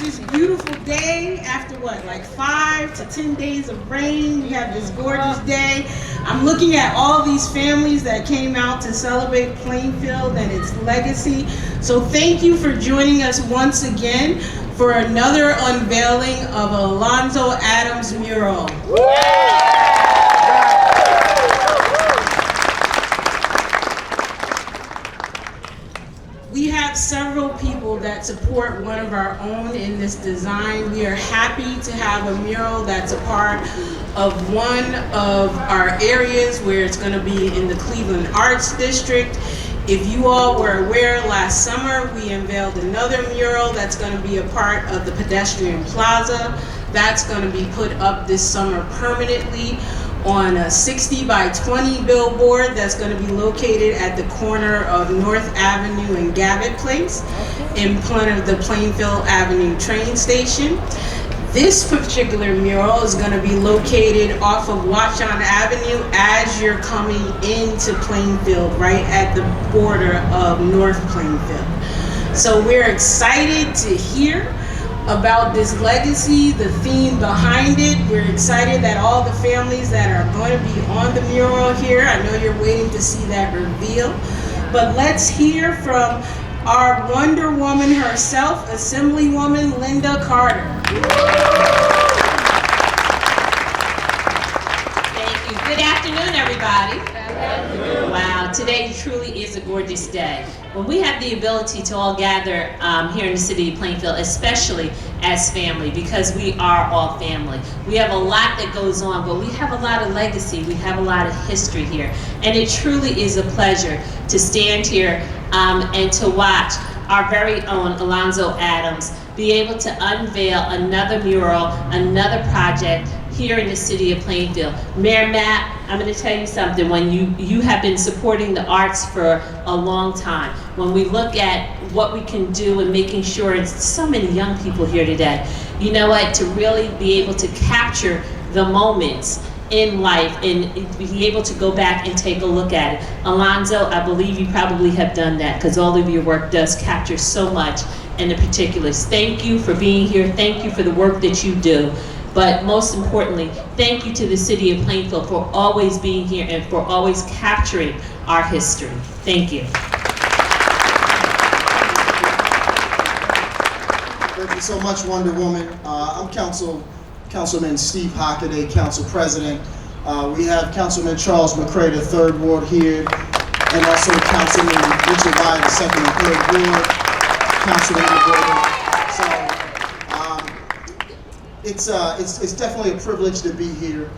this beautiful day after what, like 5 to 10 days of rain. We have this gorgeous day. I'm looking at all these families that came out to celebrate Plainfield and its legacy. So thank you for joining us once again for another unveiling of Alonzo Adams mural. We have several people that support one of our own in this design. We are happy to have a mural that's a part of one of our areas where it's going to be in the Cleveland Arts District. If you all were aware, last summer we unveiled another mural that's going to be a part of the pedestrian plaza. That's going to be put up this summer permanently on a 60 by 20 billboard that's going to be located at the corner of North Avenue and Gavitt Place in front of the Plainfield Avenue train station. This particular mural is going to be located off of Watchon Avenue as you're coming into Plainfield, right at the border of North Plainfield. So we're excited to hear about this legacy, the theme behind it. We're excited that all the families that are going to be on the mural here, I know you're waiting to see that reveal, but let's hear from our Wonder Woman herself, Assemblywoman Linda Carter. Thank you. Good afternoon, everybody. Wow, today truly is a gorgeous day. When we have the ability to all gather here in the city of Plainfield, especially as family, because we are all family. We have a lot that goes on, but we have a lot of legacy. We have a lot of history here. And it truly is a pleasure to stand here and to watch our very own Alonzo Adams be able to unveil another mural, another project here in the city of Plainfield. Mayor Matt, I'm going to tell you something. When you have been supporting the arts for a long time, when we look at what we can do and making sure, and so many young people here today, you know what, to really be able to capture the moments in life and be able to go back and take a look at it. Alonzo, I believe you probably have done that because all of your work does capture so much in the particulars. Thank you for being here. Thank you for the work that you do. But most importantly, thank you to the city of Plainfield for always being here and for always capturing our history. Thank you. Thank you so much, Wonder Woman. I'm Councilman Steve Hockaday, Council President. We have Councilman Charles McCray, the 3rd Ward here, and also Councilman Richard Wyatt, the 2nd and 3rd Ward, Councilman it's definitely a privilege to be here.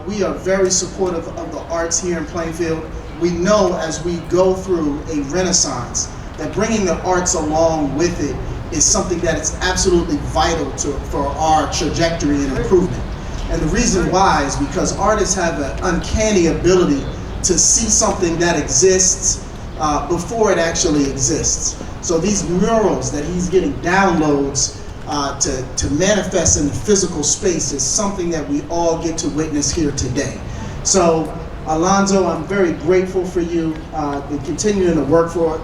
We are very supportive of the arts here in Plainfield. We know as we go through a renaissance that bringing the arts along with it is something that is absolutely vital for our trajectory and improvement. And the reason why is because artists have an uncanny ability to see something that exists before it actually exists. So these murals that he's getting downloads to manifest in the physical space is something that we all get to witness here today. So Alonzo, I'm very grateful for you continuing to work for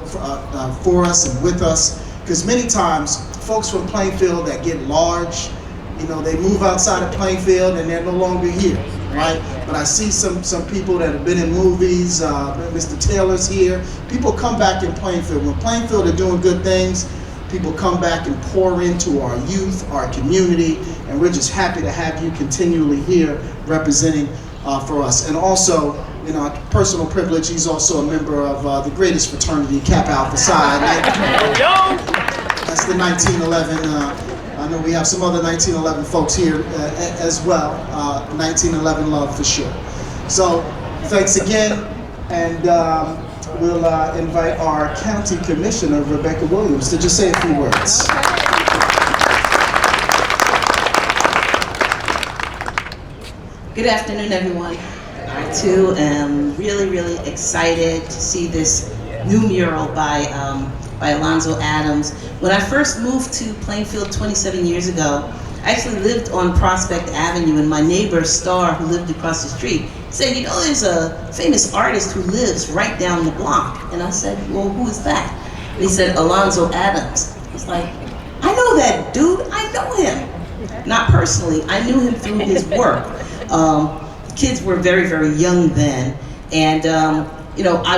us and with us. Because many times, folks from Plainfield that get large, you know, they move outside of Plainfield and they're no longer here, right? But I see some people that have been in movies, Mr. Taylor's here. People come back in Plainfield. When Plainfield are doing good things, people come back and pour into our youth, our community, and we're just happy to have you continually here representing for us. And also, you know, personal privilege, he's also a member of the greatest fraternity, Kappa Alpha Psi. That's the 1911, I know we have some other 1911 folks here as well. 1911 love for sure. So, thanks again, and we'll invite our County Commissioner, Rebecca Williams, to just say a few words. Good afternoon, everyone. I too am really excited to see this new mural by Alonzo Adams. When I first moved to Plainfield 27 years ago, I actually lived on Prospect Avenue, and my neighbor, Star, who lived across the street, said, you know, there's a famous artist who lives right down the block. And I said, well, who is that? And he said, Alonzo Adams. I was like, I know that dude, I know him. Not personally, I knew him through his work. Kids were very, very young then, and you know, I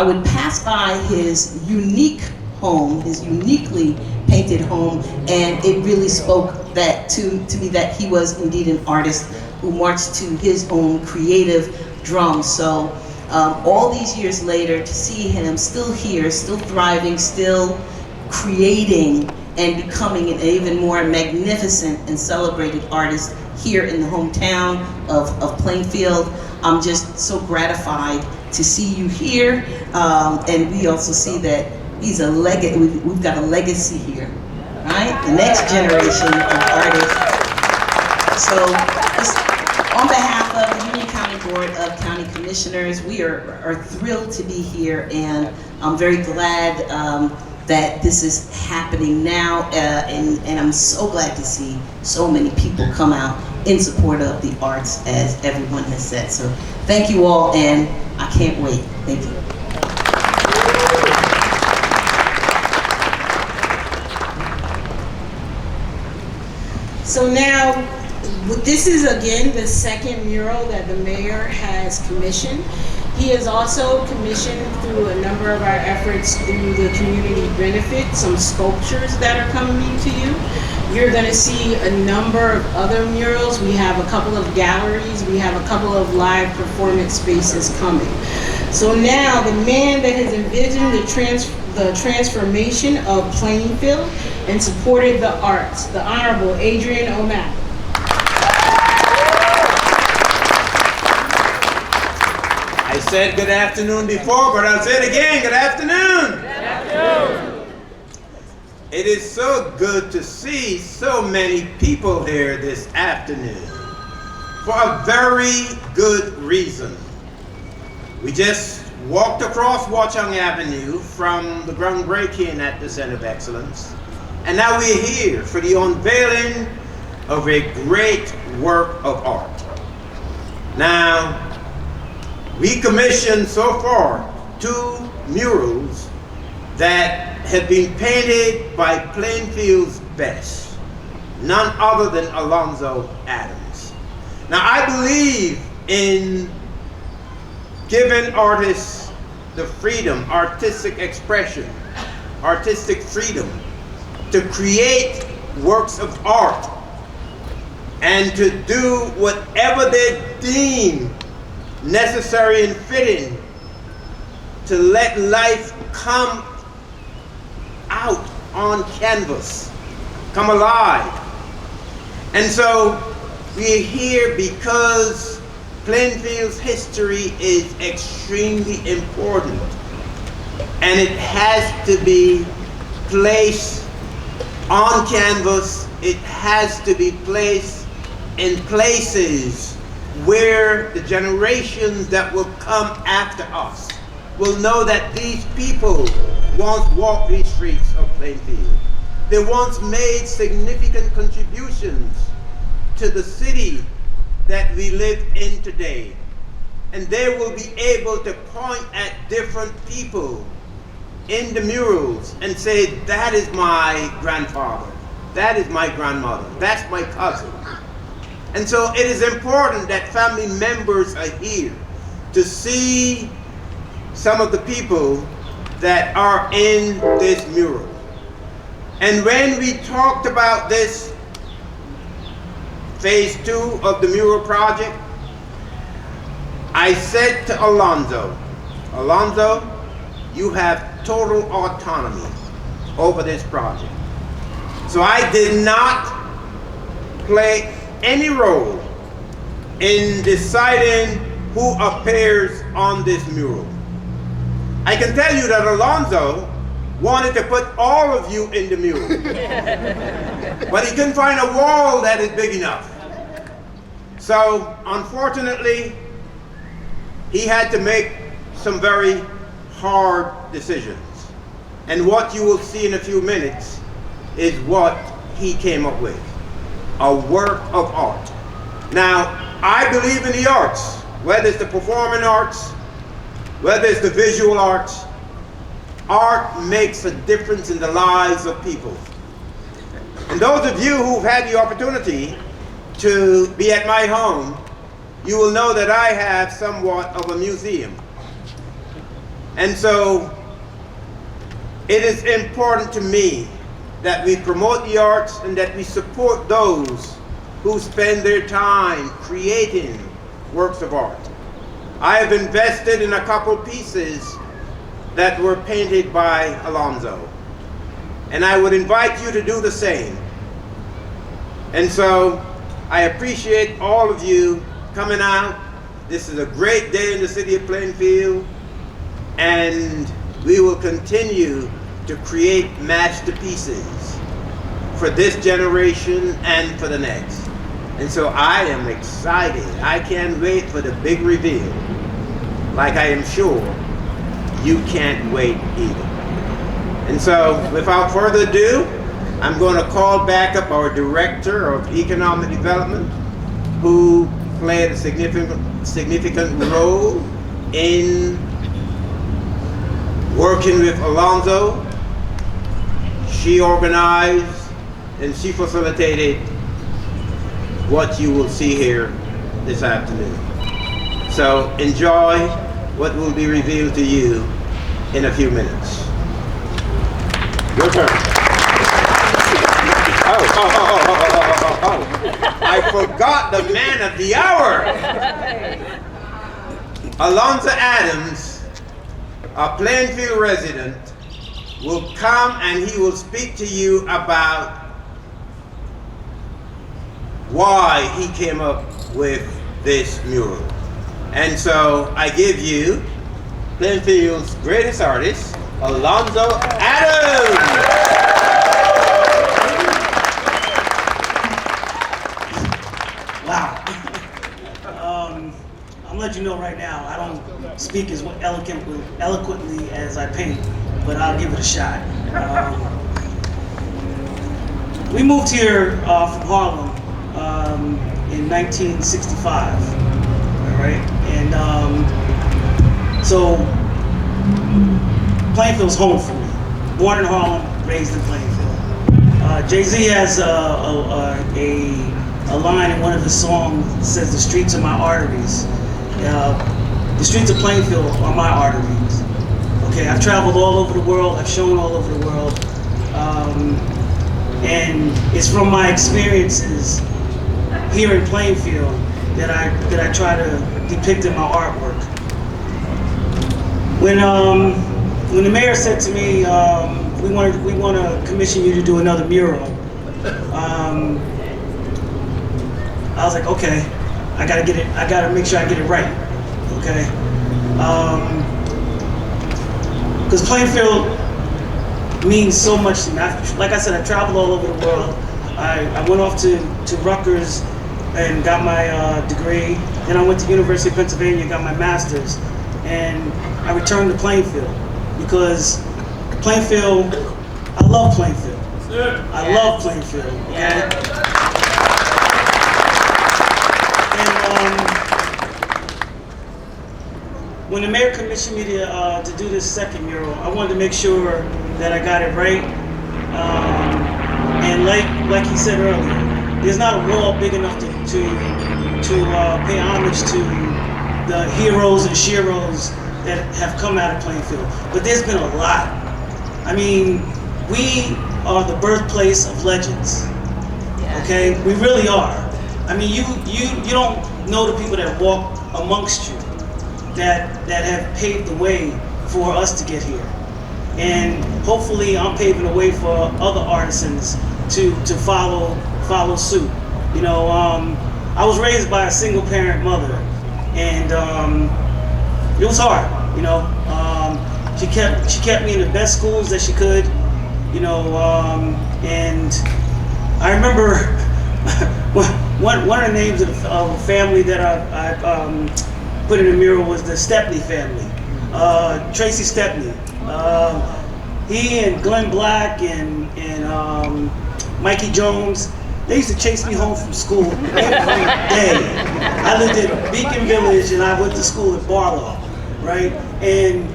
would pass by his unique home, his uniquely painted home, and it really spoke that to me that he was indeed an artist who marched to his own creative drum. So all these years later, to see him still here, still thriving, still creating and becoming an even more magnificent and celebrated artist here in the hometown of Plainfield, I'm just so gratified to see you here, and we also see that he's a legacy. We've got a legacy here, right? The next generation of artists. So, on behalf of the Union County Board of County Commissioners, we are thrilled to be here, and I'm very glad that this is happening now, and I'm so glad to see so many people come out in support of the arts, as everyone has said. So thank you all, and I can't wait. Thank you. So now, this is again the second mural that the mayor has commissioned. He has also commissioned, through a number of our efforts through the community benefit, some sculptures that are coming to you. You're going to see a number of other murals. We have a couple of galleries. We have a couple of live performance spaces coming. So now, the man that has envisioned the transformation of Plainfield and supported the arts, the Honorable Adrian O'Malley. I said good afternoon before, but I'll say it again. Good afternoon. Good afternoon. It is so good to see so many people here this afternoon for a very good reason. We just walked across Watchung Avenue from the groundbreaking at the Center of Excellence, and now we're here for the unveiling of a great work of art. Now, we commissioned so far 2 murals that have been painted by Plainfield's best, none other than Alonzo Adams. Now, I believe in giving artists the freedom, artistic expression, artistic freedom to create works of art and to do whatever they deem necessary and fitting to let life come out on canvas, come alive. And so we're here because Plainfield's history is extremely important, and it has to be placed on canvas. It has to be placed in places where the generations that will come after us will know that these people once walked these streets of Plainfield. They once made significant contributions to the city that we live in today. And they will be able to point at different people in the murals and say, that is my grandfather, that is my grandmother, that's my cousin. And so it is important that family members are here to see some of the people that are in this mural. And when we talked about this phase 2 of the mural project, I said to Alonzo, you have total autonomy over this project. So I did not play any role in deciding who appears on this mural. I can tell you that Alonzo wanted to put all of you in the mural, but he couldn't find a wall that is big enough. So unfortunately, he had to make some very hard decisions. And what you will see in a few minutes is what he came up with. A work of art. Now, I believe in the arts, whether it's the performing arts, whether it's the visual arts. Art makes a difference in the lives of people. And those of you who've had the opportunity to be at my home, you will know that I have somewhat of a museum. And so it is important to me that we promote the arts and that we support those who spend their time creating works of art. I have invested in a couple pieces that were painted by Alonzo, and I would invite you to do the same. And so I appreciate all of you coming out. This is a great day in the city of Plainfield, and we will continue to create masterpieces for this generation and for the next. And so I am excited. I can't wait for the big reveal, like I am sure you can't wait either. And so without further ado, I'm going to call back up our Director of Economic Development, who played a significant role in working with Alonzo. She organized and she facilitated what you will see here this afternoon. So enjoy what will be revealed to you in a few minutes. Your turn. I forgot the man of the hour. Alonzo Adams, a Plainfield resident, will come and he will speak to you about why he came up with this mural. And so I give you Plainfield's greatest artist, Alonzo Adams. Wow. I'm gonna let you know right now, I don't speak as eloquently as I paint, but I'll give it a shot. We moved here from Harlem in 1965, all right? And so Plainfield's home for me. Born in Harlem, raised in Plainfield. Jay-Z has a line in one of his songs that says, "The streets are my arteries." The streets of Plainfield are my arteries. Okay, I've traveled all over the world, I've shown all over the world, and it's from my experiences here in Plainfield that I try to depict in my artwork. When the mayor said to me, we want to commission you to do another mural, I was like, okay, I gotta make sure I get it right, okay? Because Plainfield means so much to me. Like I said, I traveled all over the world. I went off to Rutgers and got my degree. Then I went to University of Pennsylvania and got my master's. And I returned to Plainfield because Plainfield, I love Plainfield. I love Plainfield, okay? And when the mayor commissioned me to do this second mural, I wanted to make sure that I got it right. And like he said earlier, there's not a wall big enough to pay homage to the heroes and sheroes that have come out of Plainfield. But there's been a lot. I mean, we are the birthplace of legends. Okay, we really are. I mean, you don't know the people that walk amongst you that have paved the way for us to get here. And hopefully I'm paving the way for other artisans to follow suit. You know, I was raised by a single parent mother, and it was hard, you know. She kept me in the best schools that she could, you know, and I remember one of the names of a family that I put in the mural was the Stepney family. Tracy Stepney. He and Glenn Black and Mikey Jones, they used to chase me home from school every day. I lived in Beacon Village and I went to school at Barlow, right? And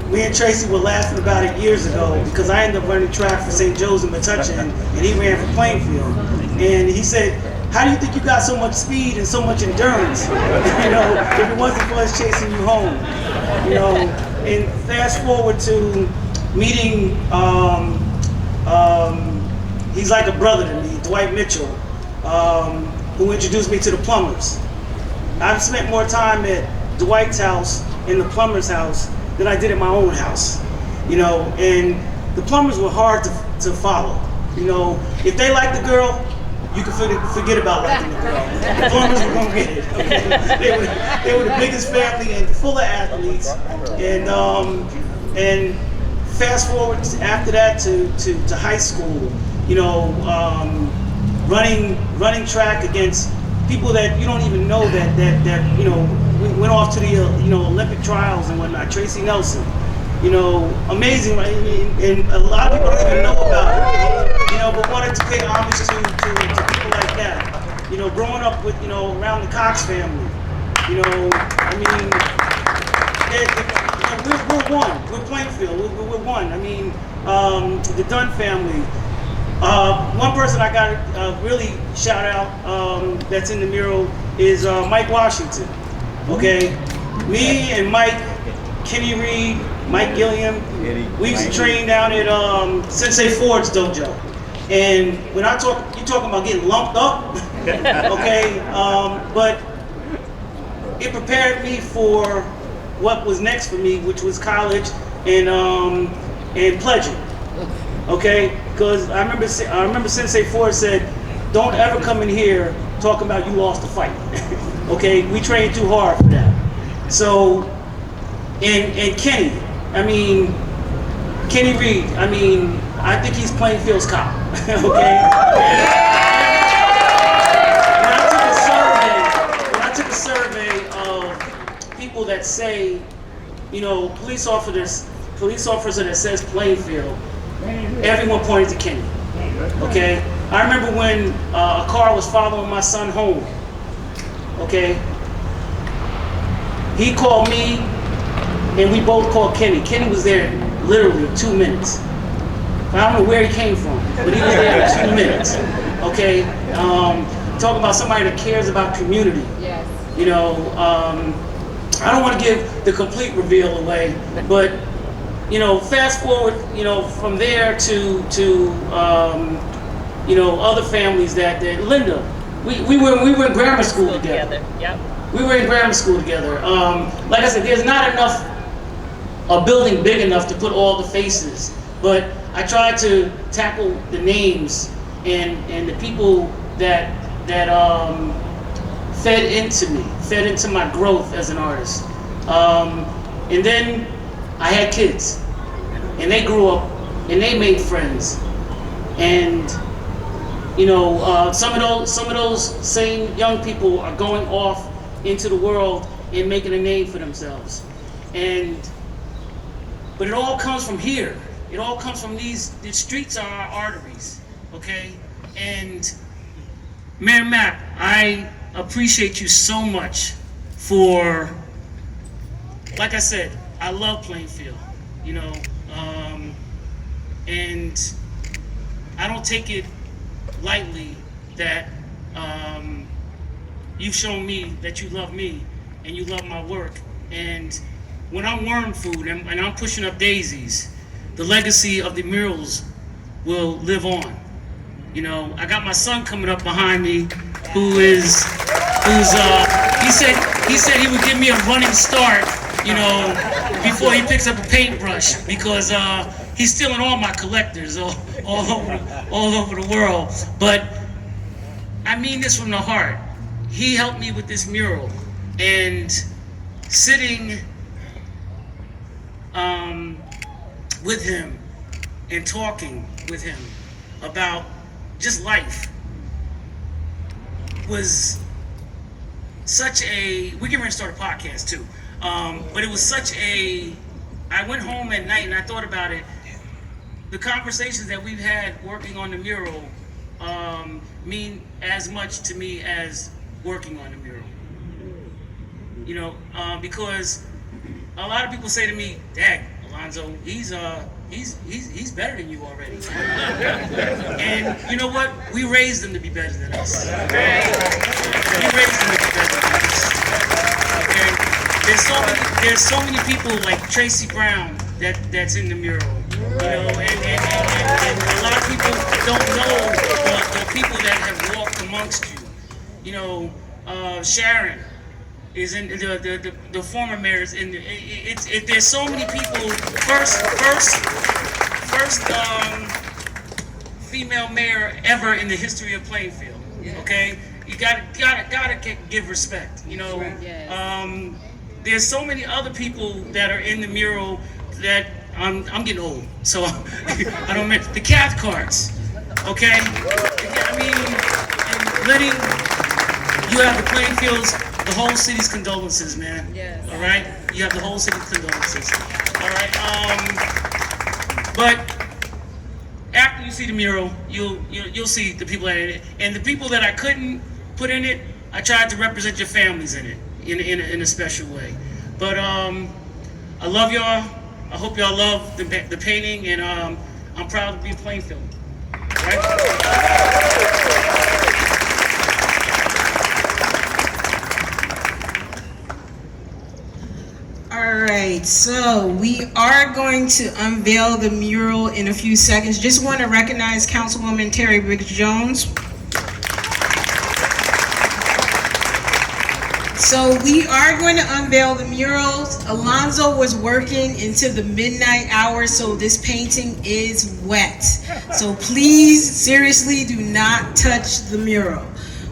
me and Tracy were laughing about it years ago because I ended up running track for St. Joe's in Metuchen, and he ran for Plainfield. And he said, "How do you think you got so much speed and so much endurance? If it wasn't for us chasing you home." And fast forward to meeting, he's like a brother to me, Dwight Mitchell, who introduced me to the plumbers. I've spent more time at Dwight's house and the plumber's house than I did at my own house. And the plumbers were hard to follow. If they liked the girl, you can forget about liking the girl. The plumbers were gonna get it. They were the biggest family and full of athletes. And fast forward after that to high school, running track against people that you don't even know that we went off to the Olympic trials and whatnot. Tracy Nelson, amazing, right? And a lot of people don't even know about it, but wanted to pay homage to people like that. Growing up with around the Cox family, we're one. We're Plainfield. We're one. The Dunn family. One person I got to really shout out that's in the mural is Mike Washington. Okay, me and Mike, Kenny Reed, Mike Gilliam, we used to train down at Sensei Ford's dojo. And when I talk, you're talking about getting lumped up, okay? But it prepared me for what was next for me, which was college and pledging. Okay, because I remember Sensei Ford said, "Don't ever come in here talking about you lost a fight." Okay, we trained too hard for that. So, and Kenny, Kenny Reed, I think he's Plainfield's cop. Okay. When I took a survey of people that say, police officer that says Plainfield, everyone pointed to Kenny. Okay, I remember when a car was following my son home. Okay, he called me, and we both called Kenny. Kenny was there literally 2 minutes. I don't know where he came from, but he was there in 2 minutes. Okay, talking about somebody that cares about community. Yes. I don't want to give the complete reveal away, but fast forward, from there to other families that Linda, we were in grammar school together. Yep. We were in grammar school together. Like I said, there's not a building big enough to put all the faces, but I tried to tackle the names and the people that fed into my growth as an artist. And then I had kids, and they grew up, and they made friends, and some of those same young people are going off into the world and making a name for themselves. But it all comes from here. It all comes from the streets are our arteries, okay? And Mayor Mapp, I appreciate you so much for, like I said, I love Plainfield, and I don't take it lightly that you've shown me that you love me and you love my work. And when I'm worm food and I'm pushing up daisies, the legacy of the murals will live on. I got my son coming up behind me, he said he would give me a running start, before he picks up a paintbrush, because he's stealing all my collectors all over the world. But I mean this from the heart. He helped me with this mural, and sitting with him and talking with him about just life was such a, we can start a podcast too, but it was such a, I went home at night and I thought about it. The conversations that we've had working on the mural mean as much to me as working on the mural. Because a lot of people say to me, "Dad, Alonzo, he's better than you already. And you know what? We raised him to be better than us. We raised him to be better than us. Okay? There's so many people like Tracy Brown that's in the mural. You know, and a lot of people don't know the people that have walked amongst you. You know, Sharon is in the former mayor is in. There's so many people. First female mayor ever in the history of Plainfield. Okay, you gotta give respect. You know, there's so many other people that are in the mural that I'm getting old, so I don't remember the Cathcarts. Okay, I mean, and letting you have the Plainfields. The whole city's condolences, man. Yes. All right, you have the whole city's condolences. All right. But after you see the mural, you'll see the people that are in it, and the people that I couldn't put in it, I tried to represent your families in it in a special way. But I love y'all. I hope y'all love the painting, and I'm proud to be in Plainfield. All right. All right, so we are going to unveil the mural in a few seconds. Just want to recognize Councilwoman Terry Briggs-Jones. So we are going to unveil the murals. Alonzo was working into the midnight hours, so this painting is wet. So please, seriously, do not touch the mural.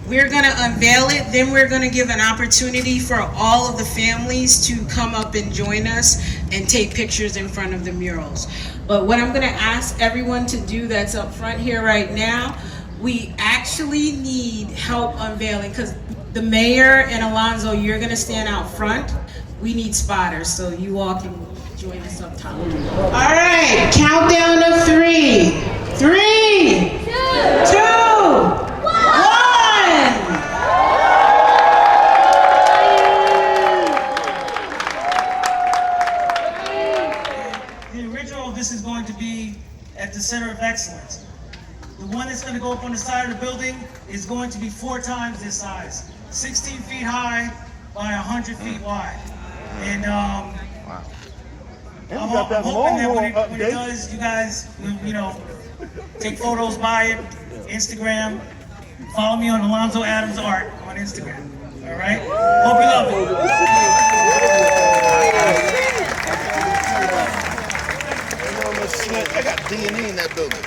We're going to unveil it, then we're going to give an opportunity for all of the families to come up and join us and take pictures in front of the murals. But what I'm going to ask everyone to do that's up front here right now, we actually need help unveiling, because the mayor and Alonzo, you're going to stand out front. We need spotters, so you all can join us up top. All right, countdown of 3. 3, 2, 1. The original of this is going to be at the Center of Excellence. The one that's going to go up on the side of the building is going to be 4 times this size, 16 feet high by 100 feet wide. And I'm hoping that when it does, you guys, you know, take photos by it, Instagram. Follow me on Alonzo Adams Art on Instagram. All right? Hope you love it. I got D&E in that building.